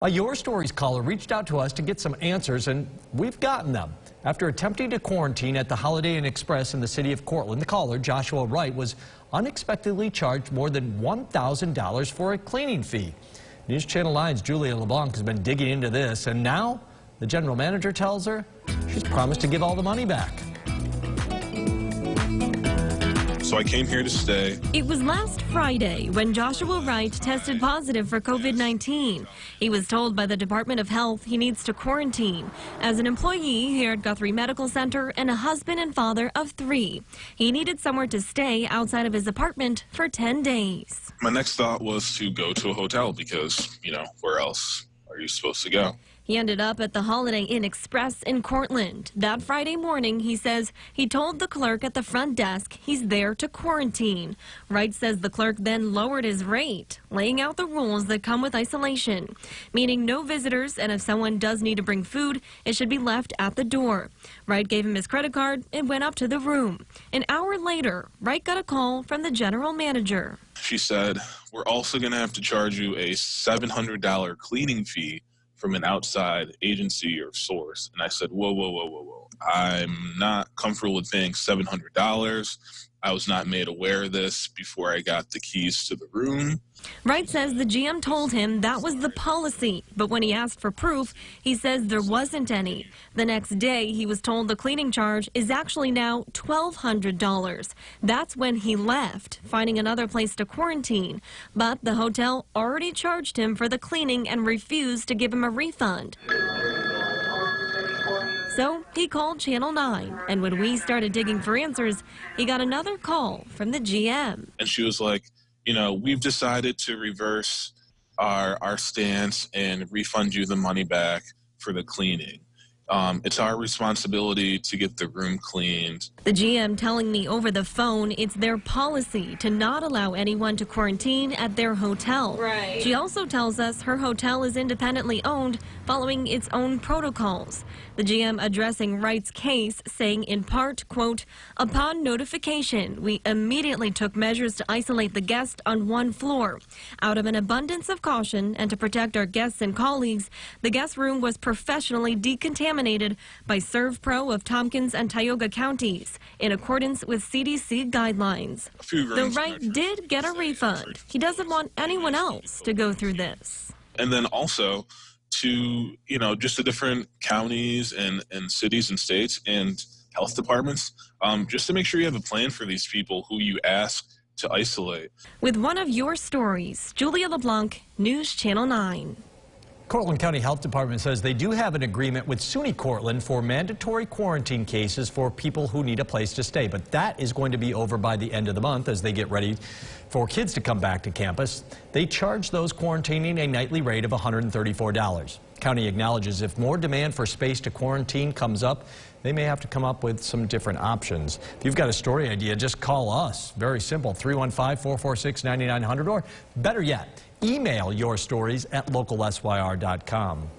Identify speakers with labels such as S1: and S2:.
S1: A Your Stories caller reached out to us to get some answers, and we've gotten them. After attempting to quarantine at the Holiday Inn Express in the city of Cortland, the caller, Joshua Wright, was unexpectedly charged more than $1,000 for a cleaning fee. News Channel 9's Julia LeBlanc has been digging into this, and now the general manager tells her she's promised to give all the money back.
S2: So I came here to stay.
S3: It was last Friday when Joshua Wright tested positive for COVID-19. He was told by the Department of Health he needs to quarantine. As an employee here at Guthrie Medical Center and a husband and father of 3, he needed somewhere to stay outside of his apartment for 10 days.
S2: My next thought was to go to a hotel because, where else are you supposed to go?
S3: He ended up at the Holiday Inn Express in Cortland. That Friday morning, he says he told the clerk at the front desk he's there to quarantine. Wright says the clerk then lowered his rate, laying out the rules that come with isolation, meaning no visitors, and if someone does need to bring food, it should be left at the door. Wright gave him his credit card and went up to the room. An hour later, Wright got a call from the general manager.
S2: She said, "We're also going to have to charge you a $700 cleaning fee from an outside agency or source." And I said, whoa. I'm not comfortable with paying $700. I was not made aware of this before I got the keys to the room.
S3: Wright says the GM told him that was the policy, but when he asked for proof, he says there wasn't any. The next day, he was told the cleaning charge is actually now $1,200. That's when he left, finding another place to quarantine. But the hotel already charged him for the cleaning and refused to give him a refund. So he called Channel 9, and when we started digging for answers, he got another call from the GM.
S2: And she was like, we've decided to reverse our stance and refund you the money back for the cleaning. It's our responsibility to get the room cleaned.
S3: The GM telling me over the phone it's their policy to not allow anyone to quarantine at their hotel.
S4: Right.
S3: She also tells us her hotel is independently owned, following its own protocols. The GM addressing Wright's case, saying in part, quote, "Upon notification, we immediately took measures to isolate the guest on one floor. Out of an abundance of caution and to protect our guests and colleagues, the guest room was professionally decontaminated by ServPro of Tompkins and Tioga counties in accordance with CDC guidelines." Though Wright did get a refund, he doesn't want anyone else to go through this.
S2: And then also to, just the different counties and cities and states and health departments, just to make sure you have a plan for these people who you ask to isolate.
S3: With one of your stories, Julia LeBlanc, News Channel 9.
S1: Cortland County Health Department says they do have an agreement with SUNY Cortland for mandatory quarantine cases for people who need a place to stay. But that is going to be over by the end of the month as they get ready for kids to come back to campus. They charge those quarantining a nightly rate of $134. County acknowledges if more demand for space to quarantine comes up, they may have to come up with some different options. If you've got a story idea, just call us. Very simple, 315-446-9900, or better yet, email your stories at localsyr.com.